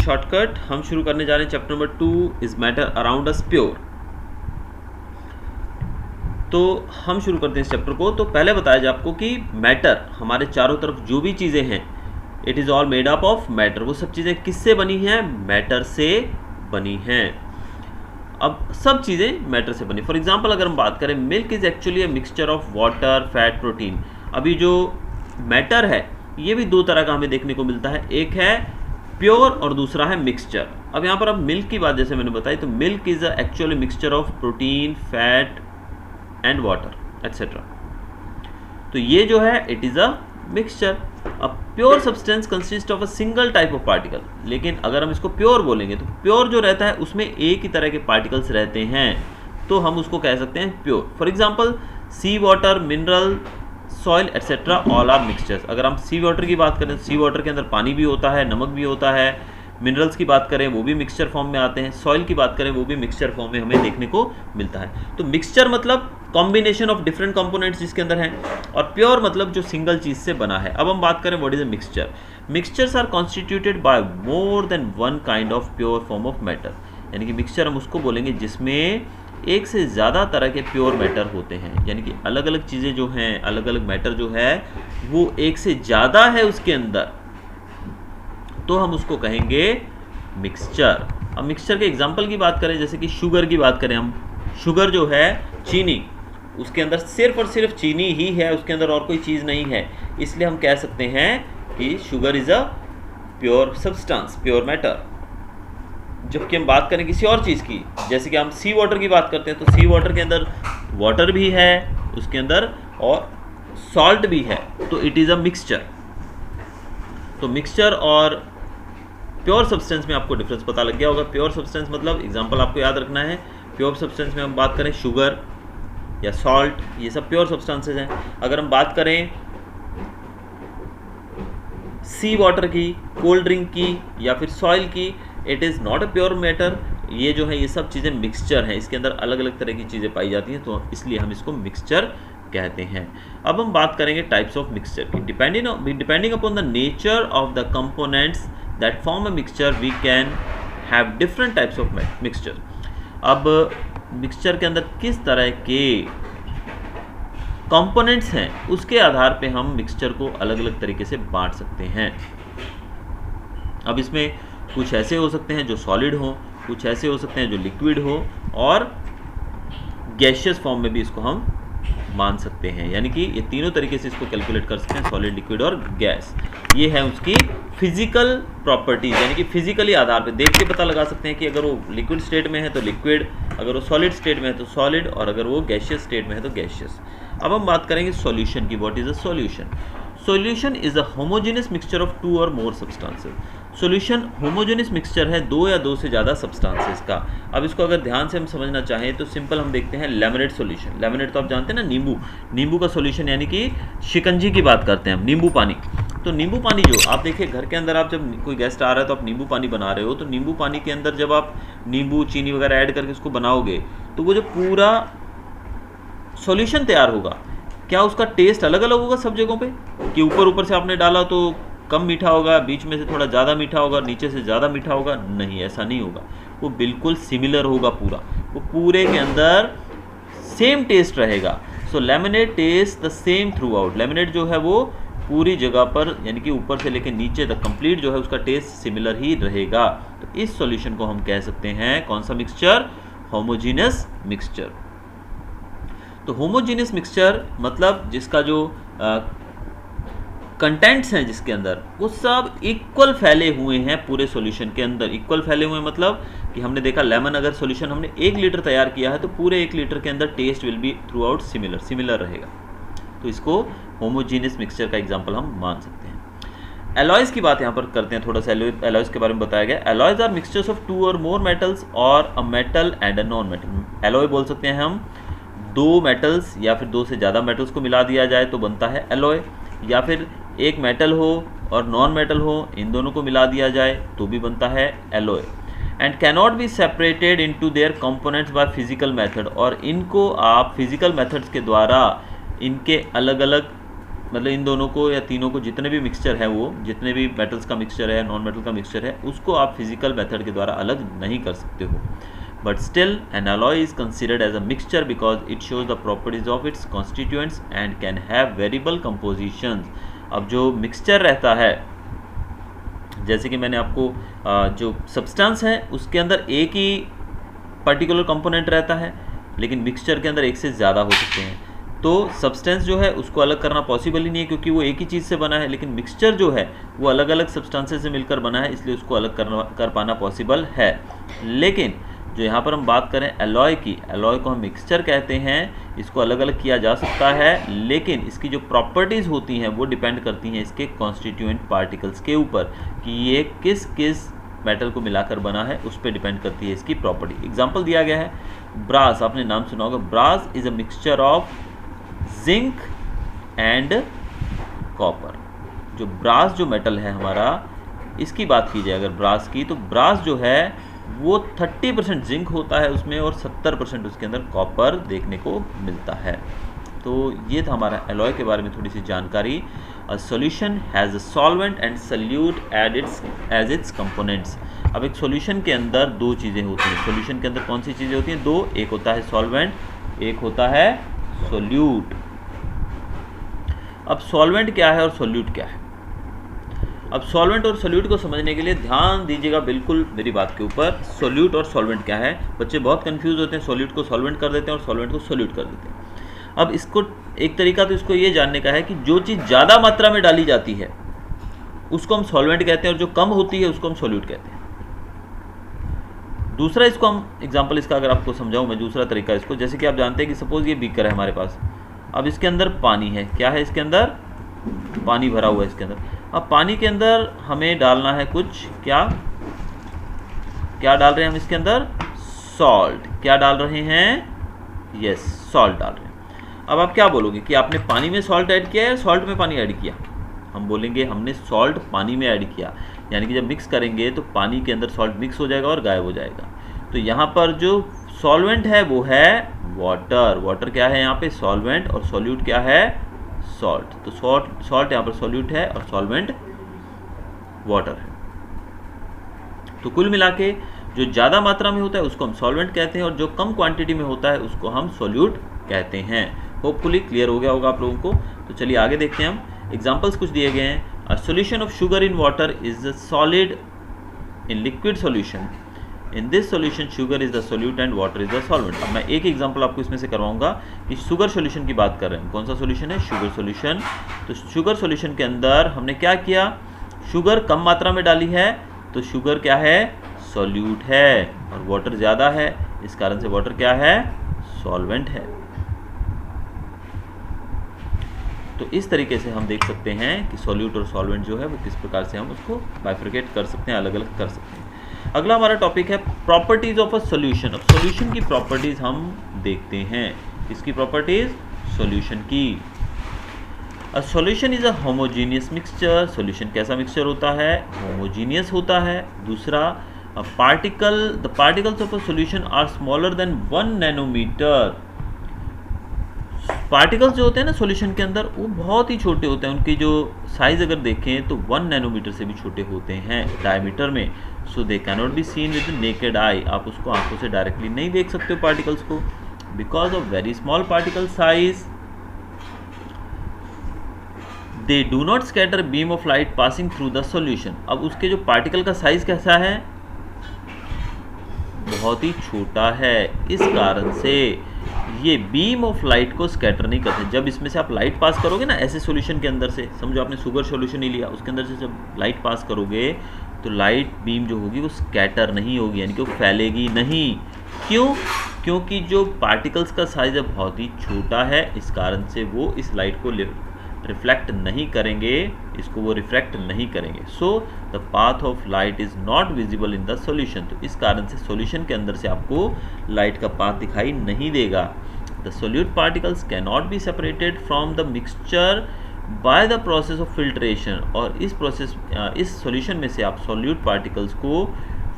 Shortcut हम शुरू करने जा रहे हैं chapter number 2 is matter around us pure. तो हम शुरू करते हैं इस चैप्टर को। तो पहले बताया जाए आपको कि मैटर हमारे चारों तरफ जो भी चीज़ें हैं, it is all made up of matter. वो सब चीज़ें किससे बनी हैं? मैटर से बनी हैं। अब सब चीज़ें मैटर से बनी। फॉर एग्जांपल अगर हम बात करें, milk is actually a mixture of water, fat, protein. अभी जो मैटर है ये भी दो तरह का हमें देखने को मिलता है, एक है प्योर और दूसरा है मिक्सचर। अब यहाँ पर अब मिल्क की बात जैसे मैंने बताई, तो milk is actually mixture of protein, fat and water etcetera. तो ये जो है इट इज़ अ मिक्सचर। अब pure substance consist of a single type of particle. लेकिन अगर हम इसको प्योर बोलेंगे तो प्योर जो रहता है उसमें एक ही तरह के पार्टिकल्स रहते हैं, तो हम उसको कह सकते हैं pure. For example sea water, mineral, soil etcetera all are mixtures. अगर हम सी वाटर की बात करें तो सी वाटर के अंदर पानी भी होता है, नमक भी होता है। मिनरल्स की बात करें वो भी मिक्सचर फॉर्म में आते हैं। सॉइल की बात करें वो भी मिक्सचर फॉर्म में हमें देखने को मिलता है। तो मिक्सचर मतलब कॉम्बिनेशन ऑफ डिफरेंट कंपोनेंट्स जिसके अंदर हैं, और प्योर मतलब जो सिंगल चीज़ से बना है। अब हम बात करें what is a mixture. Mixtures are constituted by more than one kind of pure form of matter. यानी कि मिक्सचर हम उसको बोलेंगे जिसमें एक से ज़्यादा तरह के प्योर मैटर होते हैं। यानी कि अलग अलग चीज़ें जो हैं, अलग अलग मैटर जो है वो एक से ज़्यादा है उसके अंदर, तो हम उसको कहेंगे मिक्सचर। अब मिक्सचर के एग्जांपल की बात करें, जैसे कि शुगर की बात करें हम, शुगर जो है चीनी, उसके अंदर सिर्फ और सिर्फ चीनी ही है, उसके अंदर और कोई चीज़ नहीं है। इसलिए हम कह सकते हैं कि sugar is a pure substance, pure matter. जबकि हम बात करें किसी और चीज़ की, जैसे कि हम सी वाटर की बात करते हैं, तो सी वाटर के अंदर वाटर भी है उसके अंदर और सॉल्ट भी है, तो इट इज़ अ मिक्सचर। तो मिक्सचर और प्योर सब्सटेंस में आपको डिफरेंस पता लग गया होगा। प्योर सब्सटेंस मतलब एग्जांपल आपको याद रखना है, प्योर सब्सटेंस में हम बात करें शुगर या सॉल्ट, ये सब प्योर सब्सटेंसेस हैं। अगर हम बात करें सी वाटर की, कोल्ड ड्रिंक की या फिर सॉइल की, it is not a pure matter. ये जो है ये सब चीज़ें मिक्सचर हैं, इसके अंदर अलग अलग तरह की चीज़ें पाई जाती हैं, तो इसलिए हम इसको मिक्सचर कहते हैं। अब हम बात करेंगे टाइप्स ऑफ मिक्सचर की। Depending upon the nature of the components that form a mixture we can have different types of mixture. अब मिक्सचर के अंदर किस तरह के कंपोनेंट्स हैं उसके आधार पे हम मिक्सचर को अलग अलग तरीके से बांट सकते हैं। अब इसमें कुछ ऐसे हो सकते हैं जो सॉलिड हो, कुछ ऐसे हो सकते हैं जो लिक्विड हो, और गैसियस फॉर्म में भी इसको हम मान सकते हैं। यानी कि ये तीनों तरीके से इसको कैलकुलेट कर सकते हैं, सॉलिड, लिक्विड और गैस। ये है उसकी फिजिकल प्रॉपर्टीज, यानी कि फिजिकली आधार पे देख के पता लगा सकते हैं कि अगर वो लिक्विड स्टेट में है तो लिक्विड, अगर वो सॉलिड स्टेट में है तो सॉलिड, और अगर वो गैसियस स्टेट में है तो गैसियस। अब हम बात करेंगे सॉल्यूशन की। What is a solution? Solution is a homogeneous mixture of two or more substances. Solution homogeneous mixture है दो या दो से ज़्यादा सब्सटेंसेस का। अब इसको अगर ध्यान से हम समझना चाहें तो सिंपल हम देखते हैं लेमनेट सॉल्यूशन। लेमनेट तो आप जानते हैं ना, नींबू, नींबू का सॉल्यूशन, यानी कि शिकंजी की बात करते हैं हम, नींबू पानी। तो नींबू पानी जो आप देखिए घर के अंदर, आप जब कोई गेस्ट आ रहा है तो आप नींबू पानी बना रहे हो, तो नींबू पानी के अंदर जब आप नींबू, चीनी वगैरह ऐड करके उसको बनाओगे तो वो जो पूरा सॉल्यूशन तैयार होगा, क्या उसका टेस्ट अलग अलग होगा सब जगहों पे? कि ऊपर ऊपर से आपने डाला तो कम मीठा होगा, बीच में से थोड़ा ज़्यादा मीठा होगा, नीचे से ज़्यादा मीठा होगा? नहीं, ऐसा नहीं होगा। वो बिल्कुल सिमिलर होगा पूरा, वो पूरे के अंदर सेम टेस्ट रहेगा। So lemonade taste the same throughout. Lemonade जो है वो पूरी जगह पर, यानी कि ऊपर से लेकर नीचे तक कंप्लीट जो है उसका टेस्ट सिमिलर ही रहेगा। तो इस सॉल्यूशन को हम कह सकते हैं कौन सा मिक्सचर? Homogeneous mixture. तो होमोजीनियस मिक्सचर मतलब जिसका जो कंटेंट्स हैं जिसके अंदर वो सब इक्वल फैले हुए हैं पूरे सॉल्यूशन के अंदर। इक्वल फैले हुए मतलब कि हमने देखा लेमन, अगर सॉल्यूशन हमने 1 लीटर तैयार किया है तो पूरे 1 लीटर के अंदर taste will be throughout similar रहेगा। तो इसको होमोजीनियस मिक्सचर का एग्जाम्पल हम मान सकते हैं। एलॉयज़ की बात यहाँ पर करते हैं, थोड़ा सा एलॉयज़ के बारे में बताया गया। एलॉयज़ आर मिक्सचर्स ऑफ 2 और मोर मेटल्स और a metal and a non metal. Alloy बोल सकते हैं हम 2 मेटल्स या फिर 2 से ज़्यादा मेटल्स को मिला दिया जाए तो बनता है एलॉय, या फिर एक मेटल हो और नॉन मेटल हो, इन दोनों को मिला दिया जाए तो भी बनता है alloy. And cannot be separated into their components by physical method. और इनको आप फिजिकल मेथड्स के द्वारा इनके अलग अलग मतलब इन दोनों को या तीनों को, जितने भी मिक्सचर है, वो जितने भी मेटल्स का मिक्सचर है, नॉन मेटल का मिक्सचर है, उसको आप फिजिकल मेथड के द्वारा अलग नहीं कर सकते हो. But still an alloy is considered as a mixture because it shows the properties of its constituents and can have variable compositions. अब जो मिक्सचर रहता है, जैसे कि मैंने आपको जो सब्सटेंस है उसके अंदर एक ही पर्टिकुलर कंपोनेंट रहता है, लेकिन मिक्सचर के अंदर एक से ज़्यादा हो सकते हैं. तो सब्सटेंस जो है उसको अलग करना पॉसिबल ही नहीं है, क्योंकि वो एक ही चीज़ से बना है. लेकिन मिक्सचर जो है वो अलग अलग सब्सटेंसेस से मिलकर बना है, इसलिए उसको अलग कर पाना पॉसिबल है. लेकिन जो यहाँ पर हम बात करें एलॉय की, एलॉय को हम मिक्सचर कहते हैं. इसको अलग अलग किया जा सकता है, लेकिन इसकी जो प्रॉपर्टीज़ होती हैं वो डिपेंड करती हैं इसके कॉन्स्टिट्यूएंट पार्टिकल्स के ऊपर, कि ये किस किस मेटल को मिलाकर बना है, उस पर डिपेंड करती है इसकी प्रॉपर्टी. एग्जाम्पल दिया गया है ब्रास, आपने नाम सुना होगा. Brass is a mixture of zinc and copper. जो ब्रास जो मेटल है हमारा, इसकी बात की जाए अगर ब्रास की, तो ब्रास जो है वो 30% जिंक होता है उसमें और 70% उसके अंदर कॉपर देखने को मिलता है. तो ये था हमारा एलॉय के बारे में थोड़ी सी जानकारी. A solution has a solvent and solute as its components. अब एक सॉल्यूशन के अंदर दो चीज़ें होती हैं. सॉल्यूशन के अंदर कौन सी चीज़ें होती हैं? दो. एक होता है सॉल्वेंट, एक होता है सॉल्यूट. अब सॉल्वेंट क्या है और सॉल्यूट क्या है? अब सॉल्वेंट और सॉल्यूट को समझने के लिए ध्यान दीजिएगा बिल्कुल मेरी बात के ऊपर. सॉल्यूट और सॉल्वेंट क्या है? बच्चे बहुत कंफ्यूज होते हैं, सॉल्यूट को सॉल्वेंट कर देते हैं और सॉल्वेंट को सॉल्यूट कर देते हैं. अब इसको एक तरीका तो इसको ये जानने का है कि जो चीज़ ज़्यादा मात्रा में डाली जाती है उसको हम सॉल्वेंट कहते हैं, और जो कम होती है उसको हम सॉल्यूट कहते हैं. दूसरा, इसको हम एग्जाम्पल इसका अगर आपको समझाऊँ मैं, दूसरा तरीका इसको, जैसे कि आप जानते हैं कि सपोज़ ये बीकर है हमारे पास. अब इसके अंदर पानी है. क्या है इसके अंदर? पानी भरा हुआ है इसके अंदर. अब पानी के अंदर हमें डालना है कुछ, क्या क्या डाल रहे हैं हम इसके अंदर? सॉल्ट. क्या डाल रहे हैं? यस, सॉल्ट डाल रहे हैं. अब आप क्या बोलोगे कि आपने पानी में सॉल्ट ऐड किया या सॉल्ट में पानी ऐड किया? हम बोलेंगे हमने सॉल्ट पानी में ऐड किया, यानी कि जब मिक्स करेंगे तो पानी के अंदर सॉल्ट मिक्स हो जाएगा और गायब हो जाएगा. तो यहाँ पर जो सॉल्वेंट है वो है वाटर. वाटर क्या है यहाँ पे? सॉल्वेंट. और सॉल्यूट क्या है? सॉल्ट. तो सॉल्ट यहाँ पर सॉल्यूट है और सॉल्वेंट वाटर है. तो कुल मिला के जो ज़्यादा मात्रा में होता है उसको हम सॉल्वेंट कहते हैं, और जो कम क्वांटिटी में होता है उसको हम सॉल्यूट कहते हैं. होपफुली क्लियर हो गया होगा आप लोगों को. तो चलिए आगे देखते हैं हम. एग्जाम्पल्स कुछ दिए गए हैं. A solution of sugar in water is a solid in liquid solution. In this solution sugar is the solute and water is the solvent. अब मैं एक एग्जांपल आपको इसमें से करवाऊंगा कि शुगर सॉल्यूशन की बात कर रहे हैं. कौन सा सॉल्यूशन है? Sugar solution. तो शुगर सॉल्यूशन के अंदर हमने क्या किया? शुगर कम मात्रा में डाली है, तो शुगर क्या है? सॉल्यूट है. और वाटर ज़्यादा है, इस कारण से वाटर क्या है? सॉल्वेंट है. तो इस तरीके से हम देख सकते हैं कि सॉल्यूट और सॉल्वेंट जो है वो किस प्रकार से हम उसको बाइफरकेट कर सकते हैं, अलग अलग कर सकते हैं. अगला हमारा टॉपिक है प्रॉपर्टीज ऑफ अ सॉल्यूशन. अब सॉल्यूशन की प्रॉपर्टीज हम देखते हैं. इसकी प्रॉपर्टीज सॉल्यूशन की. A solution is a homogeneous mixture. Solution कैसा मिक्सचर होता है? होमोजीनियस होता है. दूसरा, the particles of a solution are smaller than 1 nanometre. Particles जो होते हैं ना सॉल्यूशन के अंदर, वो बहुत ही छोटे होते हैं. उनकी जो साइज़ अगर देखें तो 1 नैनोमीटर से भी छोटे होते हैं डायमीटर में. So they cannot be seen with naked eye. आप उसको आंखों से डायरेक्टली नहीं देख सकते हो पार्टिकल्स को. Because of very small particle size they do not scatter beam of light passing through the solution. अब उसके जो पार्टिकल का साइज कैसा है? बहुत ही छोटा है. इस कारण से ये बीम ऑफ लाइट को स्कैटर नहीं करते. जब इसमें से आप लाइट पास करोगे ना ऐसे सॉल्यूशन के अंदर से, समझो आपने शुगर सॉल्यूशन ही लिया, उसके अंदर से जब लाइट पास करोगे तो लाइट बीम जो होगी वो स्कैटर नहीं होगी, यानी कि वो फैलेगी नहीं. क्यों? क्योंकि जो पार्टिकल्स का साइज बहुत ही छोटा है, इस कारण से वो इस लाइट को रिफ्लेक्ट नहीं करेंगे, इसको वो रिफ्रैक्ट नहीं करेंगे. So the path of light is not visible in the solution. तो इस कारण से सॉल्यूशन के अंदर से आपको लाइट का पाथ दिखाई नहीं देगा. The solute particles can not be separated from the mixture by the process of filtration. और इस सॉल्यूशन में से आप सॉल्यूट पार्टिकल्स को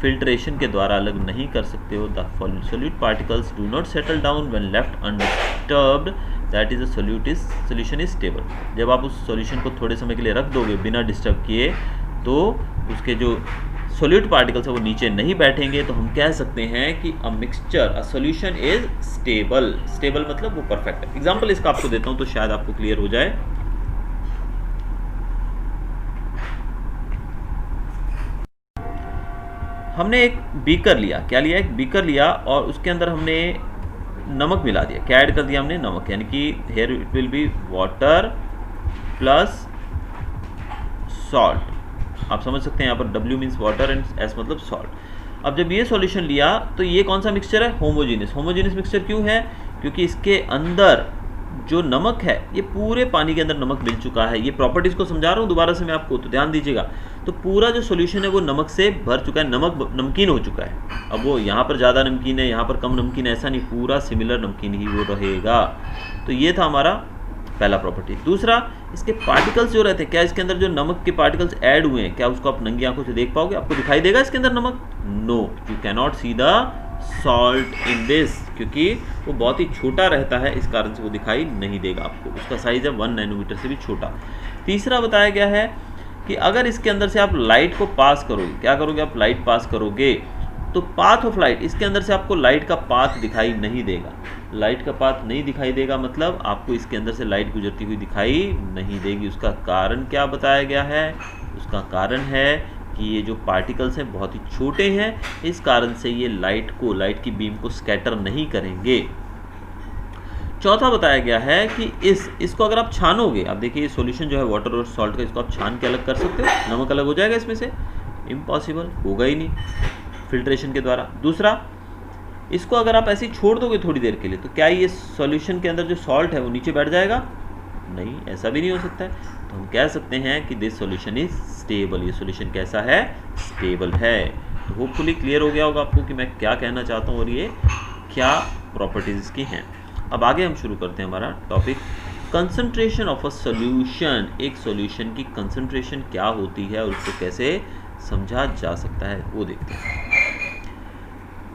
फिल्ट्रेशन के द्वारा अलग नहीं कर सकते हो. The solute particles do not settle down when left undisturbed that is a solution is stable. जब आप उस सॉल्यूशन को थोड़े समय के लिए रख दोगे बिना डिस्टर्ब किए, तो उसके जो सोल्यूट पार्टिकल्स है वो नीचे नहीं बैठेंगे, तो हम कह सकते हैं कि a mixture, a solution is stable. Stable मतलब वो परफेक्ट है। एग्जांपल इसका आपको देता हूं तो शायद आपको क्लियर हो जाए। हमने एक बीकर लिया, क्या लिया, एक बीकर लिया और उसके अंदर हमने नमक मिला दिया। क्या ऐड कर दिया हमने, नमक, यानी कि here it will be water plus salt. आप समझ सकते हैं यहाँ पर W means water and S मतलब सॉल्ट। अब जब ये सॉल्यूशन लिया तो ये कौन सा मिक्सचर है, होमोजीनियस। होमोजीनियस मिक्सचर क्यों है, क्योंकि इसके अंदर जो नमक है ये पूरे पानी के अंदर नमक मिल चुका है। ये प्रॉपर्टीज को समझा रहा हूँ दोबारा से मैं आपको, तो ध्यान दीजिएगा। तो पूरा जो सॉल्यूशन है वो नमक से भर चुका है, नमक नमकीन हो चुका है। अब वो यहाँ पर ज़्यादा नमकीन है, यहाँ पर कम नमकीन है, ऐसा नहीं, पूरा सिमिलर नमकीन ही वो रहेगा। तो ये था हमारा पहला प्रॉपर्टी। दूसरा, इसके पार्टिकल्स जो रहते हैं, क्या इसके अंदर जो नमक के पार्टिकल्स ऐड हुए हैं, क्या उसको आप नंगी आंखों से देख पाओगे, आपको दिखाई देगा इसके अंदर नमक? No, you can not see the salt in this, क्योंकि वो बहुत ही छोटा रहता है, इस कारण से वो दिखाई नहीं देगा आपको। उसका साइज है 1 नैनोमीटर से भी छोटा। तीसरा बताया गया है कि अगर इसके अंदर से आप लाइट को पास करोगे, क्या करोगे आप, लाइट पास करोगे, तो पाथ ऑफ लाइट, इसके अंदर से आपको लाइट का पाथ दिखाई नहीं देगा। लाइट का पाथ नहीं दिखाई देगा मतलब आपको इसके अंदर से लाइट गुजरती हुई दिखाई नहीं देगी। उसका कारण क्या बताया गया है, उसका कारण है कि ये जो पार्टिकल्स हैं बहुत ही छोटे हैं, इस कारण से ये लाइट की बीम को स्कैटर नहीं करेंगे। चौथा बताया गया है कि इसको अगर आप छानोगे, आप देखिए ये सॉल्यूशन जो है वाटर और सॉल्ट का, इसको आप छान के अलग कर सकते हो, नमक अलग हो जाएगा इसमें से? इम्पॉसिबल, होगा ही नहीं फिल्ट्रेशन के द्वारा। दूसरा, इसको अगर आप ऐसे ही छोड़ दोगे थोड़ी देर के लिए, तो क्या ये सॉल्यूशन के अंदर जो सॉल्ट है वो नीचे बैठ जाएगा? नहीं, ऐसा भी नहीं हो सकता है। तो हम कह सकते हैं कि दिस सॉल्यूशन इज स्टेबल। ये सॉल्यूशन कैसा है, स्टेबल है। तो होपफुली क्लियर हो गया होगा आपको कि मैं क्या कहना चाहता हूँ और ये क्या प्रॉपर्टीज इसकी हैं। अब आगे हम शुरू करते हैं हमारा topic, concentration of a solution. एक सॉल्यूशन की कंसंट्रेशन क्या होती है और उसको कैसे समझा जा सकता है वो देखते हैं।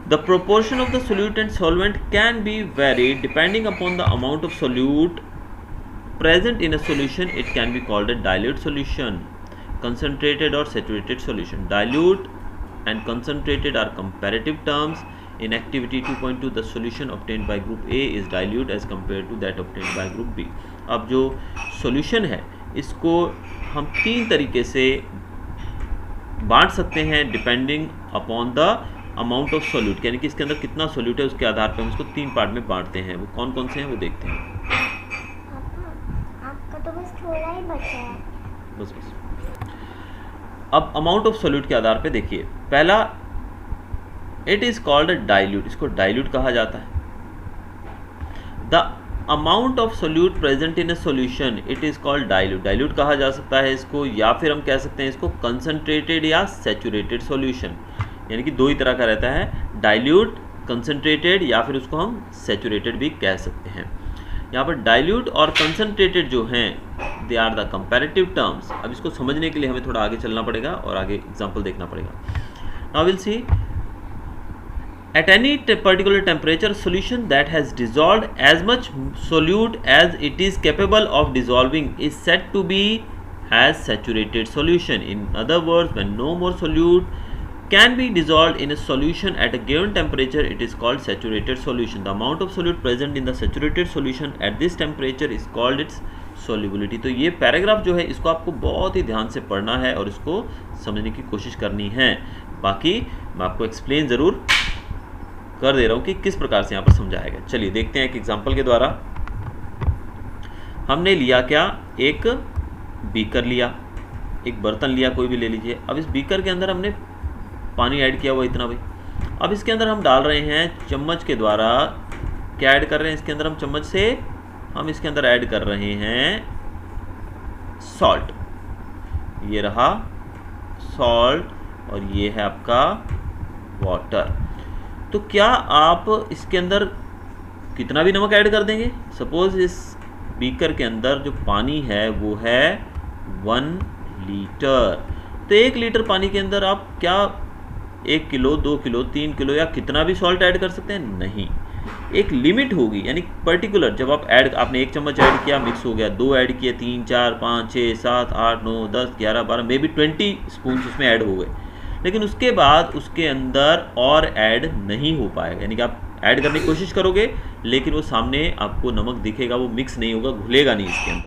The proportion of the solute and solvent can be varied depending upon the amount of solute present in a solution. It can be called a dilute solution, concentrated or saturated solution. Dilute and concentrated are comparative terms. In activity 2.2, the solution obtained by group A is dilute as compared to that obtained by group B. अब जो solution है इसको हम तीन तरीके से बांट सकते हैं depending upon the amount of solute, यानी कि इसके अंदर कितना सोल्यूट है उसके आधार पर हम इसको तीन पार्ट में बांटते हैं। वो कौन कौन से हैं वो देखते हैं। आपका तो बस थोड़ा ही बचा है। बस। अब अमाउंट ऑफ सोल्यूट के आधार पे देखिए, पहला, it is called a dilute, इसको डाइल्यूट कहा जाता है। The amount of solute present in a solution, it is called dilute. Dilute कहा जा सकता है इसको, या फिर हम कह सकते हैं इसको कंसंट्रेटेड या सैचुरेटेड सोल्यूशन, यानी कि दो ही तरह का रहता है, डाइल्यूट, कंसंट्रेटेड, या फिर उसको हम सैचुरेटेड भी कह सकते हैं। यहाँ पर डाइल्यूट और कंसंट्रेटेड जो हैं, they are the comparative terms. अब इसको समझने के लिए हमें थोड़ा आगे चलना पड़ेगा और आगे एग्जांपल देखना पड़ेगा। Now will see, at any particular temperature, solution that has dissolved as much solute as it is capable of dissolving is said to be as saturated solution. In other words, when no more solute can be dissolved in a solution at a given temperature, it is called saturated solution. The amount of solute present in the saturated solution at this temperature is called its solubility. तो ये paragraph जो है इसको आपको बहुत ही ध्यान से पढ़ना है और इसको समझने की कोशिश करनी है। बाकी मैं आपको एक्सप्लेन ज़रूर कर दे रहा हूँ कि किस प्रकार से यहाँ पर समझाया गया। चलिए देखते हैं एक एग्जाम्पल के द्वारा। हमने लिया क्या, एक बीकर लिया, एक बर्तन लिया, कोई भी ले लीजिए। अब इस बीकर के अंदर हमने पानी ऐड किया हुआ इतना भाई। अब इसके अंदर हम डाल रहे हैं चम्मच के द्वारा, क्या ऐड कर रहे हैं इसके अंदर हम चम्मच से, हम इसके अंदर ऐड कर रहे हैं सॉल्ट। ये रहा सॉल्ट और ये है आपका वाटर। तो क्या आप इसके अंदर कितना भी नमक ऐड कर देंगे? सपोज इस बीकर के अंदर जो पानी है वो है 1 लीटर, तो 1 लीटर पानी के अंदर आप क्या 1 किलो, 2 किलो, 3 किलो या कितना भी सॉल्ट ऐड कर सकते हैं? नहीं। एक लिमिट होगी, यानी पर्टिकुलर। जब आप ऐड, आपने 1 चम्मच ऐड किया, मिक्स हो गया, 2 ऐड किए, 3 4 5 6 7 8 9 10 11 12 मे बी 20 स्पून उसमें ऐड हो गए, लेकिन उसके बाद उसके अंदर और ऐड नहीं हो पाएगा। यानी कि आप ऐड करने की कोशिश करोगे लेकिन वो सामने आपको नमक दिखेगा, वो मिक्स नहीं होगा, घुलेगा नहीं इसके अंदर।